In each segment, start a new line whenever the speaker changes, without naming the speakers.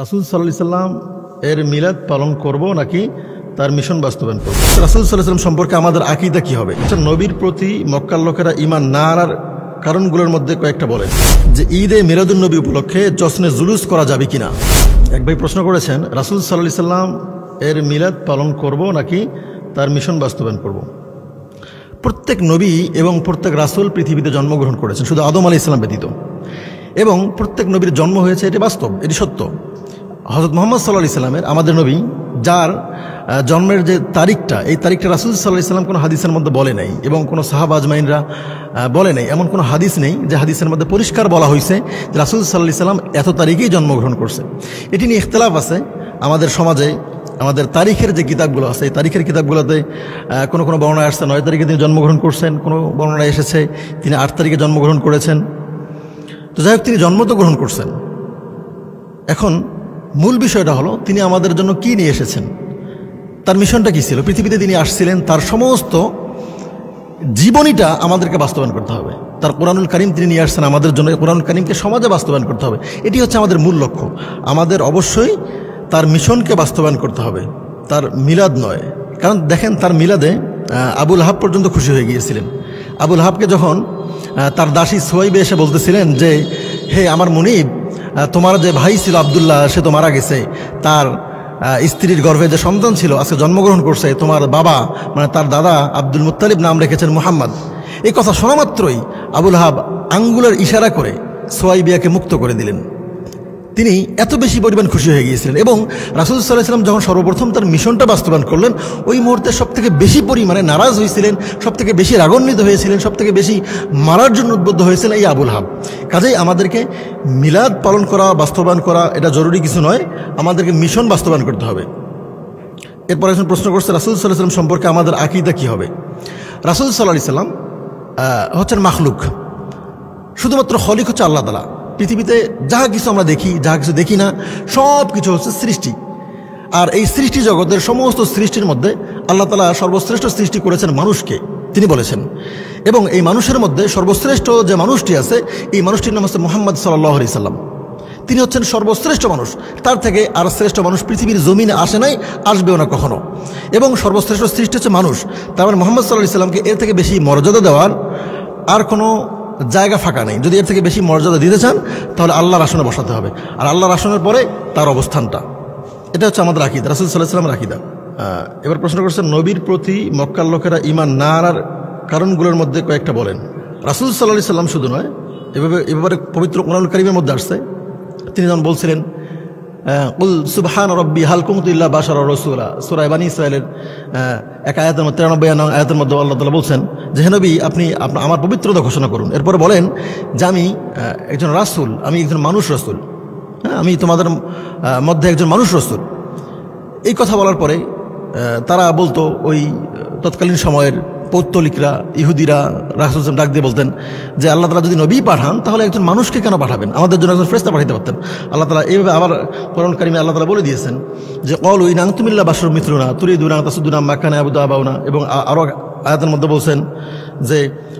রাসূল সাল্লাল্লাহু আলাইহি সাল্লাম এর মিলাদ পালন করব নাকি তার মিশন বাস্তবায়ন করব? রাসূল সাল্লাল্লাহু আলাইহি সাল্লাম সম্পর্কে আমাদের আকীদা কি হবে? আচ্ছা, নবীর প্রতি মক্কার লোকেরা ঈমান না আনার কারণগুলোর মধ্যে কয়েকটা বলেন। যে ঈদে মিলাদুন নবী উপলক্ষে জশ্নে জুলুস করা যাবে কিনা। এক ভাই প্রশ্ন করেছেন, রাসূল সাল্লাল্লাহু আলাইহি সাল্লাম এর মিলাদ পালন করব নাকি তার মিশন বাস্তবায়ন করব? প্রত্যেক নবী এবং প্রত্যেক রাসূল পৃথিবীতে জন্মগ্রহণ করেছেন, শুধু আদম আলাইহিস সালাম ব্যতীত। এবং প্রত্যেক নবীর জন্ম হয়েছে, এটি বাস্তব, এটি সত্য। হযরত মুহাম্মদ সাল্লাল্লাহু আলাইহি সাল্লামের, আমাদের নবী, যার জন্মের যে তারিখটা, এই তারিখটা রাসূল সাল্লাল্লাহু আলাইহি সাল্লাম কোনো হাদিসের মধ্যে বলে নাই এবং কোনো সাহাবা আজমাইনরা বলে নাই। এমন কোনো হাদিস নেই যে হাদিসের মধ্যে পরিষ্কার বলা হয়েছে যে রাসূল সাল্লাল্লাহু আলাইহি সাল্লাম এত তারিখেই জন্মগ্রহণ করছে। এটি নিয়ে ইখতিলাফ আছে আমাদের সমাজে। আমাদের তারিখের যে কিতাবগুলো আছে, এই তারিখের কিতাবগুলোতে কোনো কোনো বর্ণনায় আসছে 9 তারিখে তিনি জন্মগ্রহণ করছেন, কোনো বর্ণনায় এসেছে তিনি 8 তারিখে জন্মগ্রহণ করেছেন। তো যাই হোক, তিনি জন্ম তো গ্রহণ করছেন। এখন মূল বিষয়টা হলো তিনি আমাদের জন্য কি নিয়ে এসেছেন, তার মিশনটা কি ছিল। পৃথিবীতে তিনি আসছিলেন, তার সমস্ত জীবনীটা আমাদেরকে বাস্তবায়ন করতে হবে। তার কোরআনুল কারীম তিনি নিয়ে আসছেন আমাদের জন্য, কোরআনুল কারীমকে সমাজে বাস্তবায়ন করতে হবে। এটি হচ্ছে আমাদের মূল লক্ষ্য। আমাদের অবশ্যই তার মিশনকে বাস্তবায়ন করতে হবে, তার মিলাদ নয়। কারণ দেখেন, তার মিলাদে আবুল আহাব পর্যন্ত খুশি হয়ে গিয়েছিলেন। আবুল আহাবকে যখন তার দাসী সুহাইবা এসে বলতেছিলেন যে, হে আমার মুনিব, তোমার যে ভাই ছিল আব্দুল্লাহ, সে তো মারা গেছে, তার স্ত্রীর গর্ভে যে সন্তান ছিল আজকে জন্মগ্রহণ করছে, তোমার বাবা মানে তার দাদা আব্দুল মুত্তালিব নাম রেখেছেন মুহাম্মদ। এই কথা শোনা মাত্রই আবুল আহাব আঙ্গুলের ইশারা করে সুহাইবাকে মুক্ত করে দিলেন। তিনি এত বেশি পরিমাণ খুশি হয়ে গিয়েছিলেন। এবং রাসূল সাল্লাল্লাহু আলাইহি সাল্লাম যখন সর্বপ্রথম তার মিশনটা বাস্তবায়ন করলেন, ওই মুহূর্তে সবথেকে বেশি পরিমাণে নারাজ হয়েছিলেন, সবথেকে বেশি রাগান্বিত হয়েছিলেন, সবথেকে বেশি মারার জন্য উদ্বুদ্ধ হয়েছিলেন এই আবুল আহাব। কাজেই আমাদেরকে মিলাদ পালন করা, বাস্তবায়ন করা এটা জরুরি কিছু নয়, আমাদেরকে মিশন বাস্তবায়ন করতে হবে। এরপর একজন প্রশ্ন করছে, রাসূল সাল্লাল্লাহু আলাইহি সাল্লাম সম্পর্কে আমাদের আকীদা কি হবে। রাসূল সাল্লাল্লাহু আলাইহি সাল্লাম হচ্ছেন মাখলুক, শুধুমাত্র খলিক হচ্ছে আল্লাহ তাআলা। পৃথিবীতে যাহা কিছু আমরা দেখি, যাহা কিছু দেখি না, সব কিছু হচ্ছে সৃষ্টি। আর এই সৃষ্টি জগতের সমস্ত সৃষ্টির মধ্যে আল্লাহ তাআলা সর্বশ্রেষ্ঠ সৃষ্টি করেছেন মানুষকে, তিনি বলেছেন। এবং এই মানুষের মধ্যে সর্বশ্রেষ্ঠ যে মানুষটি আছে, এই মানুষটির নাম হচ্ছে মুহাম্মদ সাল্লাল্লাহু আলাইহি সাল্লাম। তিনি হচ্ছেন সর্বশ্রেষ্ঠ মানুষ, তার থেকে আর শ্রেষ্ঠ মানুষ পৃথিবীর জমিনে আসে নাই, আসবেও না কখনো। এবং সর্বশ্রেষ্ঠ সৃষ্টি হচ্ছে মানুষ। তারপর মুহাম্মদ সাল্লাল্লাহু আলাইহি সাল্লামকে এর থেকে বেশি মর্যাদা দেওয়ার আর কোনো জায়গা ফাঁকা নেই। যদি এর থেকে বেশি মর্যাদা দিতে চান, তাহলে আল্লাহর আসনে বসাতে হবে, আর আল্লাহর আসনের পরে তার অবস্থানটা। এটা হচ্ছে আমাদের আকীদা, রাসূল সাল্লাল্লাহু আলাইহি সাল্লামের আকীদা। এবার প্রশ্ন করছেন, নবীর প্রতি মক্কার লোকেরা ঈমান না আনার কারণগুলোর মধ্যে কয়েকটা বলেন। রাসূল সাল্লাল্লাহু আলাইহি সাল্লাম শুধু নয়, এভাবে পবিত্র কোরআনুল কারীমের মধ্যে আসছে। তিনি যেমন বলছিলেন, কুল সুবহান রব্বি হাল কুনতু ইল্লা বাশারার রাসূলা, সূরা বনী ইসরাঈলের এক আয়াতের মধ্যে 93 আয়াতের মধ্যে আল্লাহ তাআলা বলছেন যে, হে নবী, আপনি আমার পবিত্রতা ঘোষণা করুন। এরপরে বলেন যে, আমি একজন রাসূল, আমি একজন মানুষ রাসূল, আমি তোমাদের মধ্যে একজন মানুষ রাসূল। এই কথা বলার পরে তারা বলতো, ওই তৎকালীন সময়ের পৌত্তলিকরা, ইহুদিরা রাসূল ডাক দিয়ে বলতেন যে, আল্লাহ তাআলা যদি নবী পাঠান, তাহলে একজন মানুষকে কেন পাঠাবেন, আমাদের জন্য একজন ফেরেশতা পাঠাতে পারতেন। আল্লাহ তাআলা এইভাবে আবার কোরআন কারীমে আল্লাহ তাআলা বলে দিয়েছেন যে, ক্বালু ইন আনতুম ইল্লা বাশারুম মিথলুনা তুরিদুনা আন তাসুদ্দুনা আম্মা কানা ইয়াবুদু আবাউনা। এবং আরও আয়াতের মধ্যে বলছেন যে,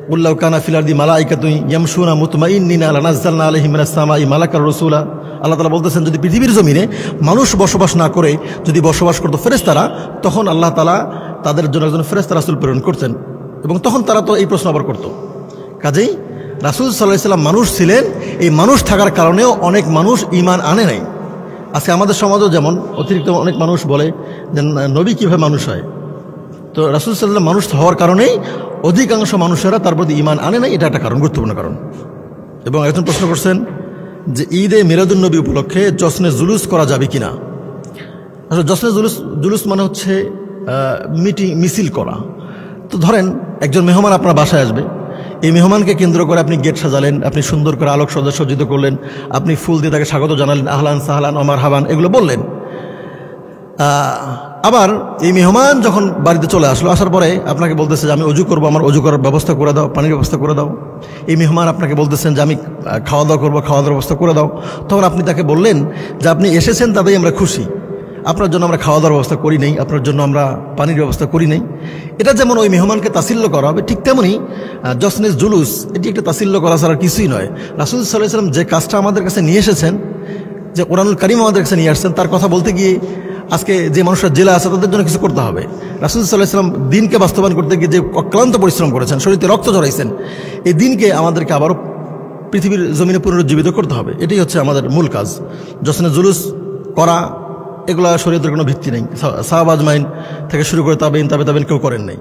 কুল লাউ কানা ফিল আরদি মালাইকাতুন ইয়ামশুনা মুতমাইন্নিনা লানাজ্জালনা আলাইহিম মিনাস সামাই মালাকার রাসূলা। আল্লাহ তাআলা বলতেছেন, যদি পৃথিবীর জমিনে মানুষ বসবাস না করে যদি বসবাস করতো ফেরেশতারা, তখন আল্লাহ তাআলা তাদের জন্য একজন ফেরেশতা রাসূল প্রেরণ করতেন। এবং তখন তারা তো এই প্রশ্ন আবার করতো। কাজেই রাসূল সাল্লাল্লাহু আলাইহি সাল্লাম মানুষ ছিলেন, এই মানুষ থাকার কারণেও অনেক মানুষ ঈমান আনে নাই। আজকে আমাদের সমাজেও যেমন অতিরিক্ত অনেক মানুষ বলে যে, নবী কীভাবে মানুষ হয়। তো রাসূল সাল্লাল্লাহু আলাইহি সাল্লাম মানুষ হওয়ার কারণেই অধিকাংশ মানুষেরা তার প্রতি ঈমান আনে নাই, এটা একটা কারণ, গুরুত্বপূর্ণ কারণ। এবং একজন প্রশ্ন করছেন যে, ঈদে মিলাদুন নবী উপলক্ষে জশ্নে জুলুস করা যাবে কিনা। আসলে জশ্নে জুলুস মানে হচ্ছে মিছিল করা। তো ধরেন একজন মেহমান আপনার বাসায় আসবে, এই মেহমানকে কেন্দ্র করে আপনি গেট সাজালেন, আপনি সুন্দর করে আলোক সজ্জিত করলেন, আপনি ফুল দিয়ে তাকে স্বাগত জানালেন, আহলান সাহলান ওমার হাবান এগুলো বললেন। আবার এই মেহমান যখন বাড়িতে চলে আসলো, আসার পরে আপনাকে বলতেছে যে, আমি অজু করবো, আমার অজু করার ব্যবস্থা করে দাও, পানির ব্যবস্থা করে দাও। এই মেহমান আপনাকে বলতেছেন যে, আমি খাওয়া দাওয়া করবো, খাওয়া দাওয়ার ব্যবস্থা করে দাও। তখন আপনি তাকে বললেন যে, আপনি এসেছেন তাতেই আমরা খুশি, আপনার জন্য আমরা খাওয়া দাওয়ার ব্যবস্থা করি নেই, আপনার জন্য আমরা পানির ব্যবস্থা করি নেই। এটা যেমন ওই মেহমানকে তাসিল্য করা হবে, ঠিক তেমনি জশ্নে জুলুস এটি একটা তাসিল্য করা ছাড়া কিছুই নয়। রাসূল সাল্লাল্লাহু আলাইহি সাল্লাম যে কাজটা আমাদের কাছে নিয়ে এসেছেন, যে কোরআনুল কারীম আমাদের কাছে নিয়ে আসছেন, তার কথা বলতে গিয়ে আজকে যে মানুষরা জেলে আছে তাদের জন্য কিছু করতে হবে। রাসূল সাল্লাল্লাহু আলাইহি ওয়াসাল্লাম দিনকে বাস্তবায়ন করতে গিয়ে যে অক্লান্ত পরিশ্রম করেছেন, শরীরে রক্ত ঝরাইছেন, এই দিনকে আমাদেরকে আবারও পৃথিবীর জমিনে পুনরুজ্জীবিত করতে হবে। এটাই হচ্ছে আমাদের মূল কাজ। জশ্নে জুলুস করা এগুলা শরীয়তের কোনো ভিত্তি নেই। সাহাবা আজমাইন থেকে শুরু করে তাবেইন কেউ করেন নাই।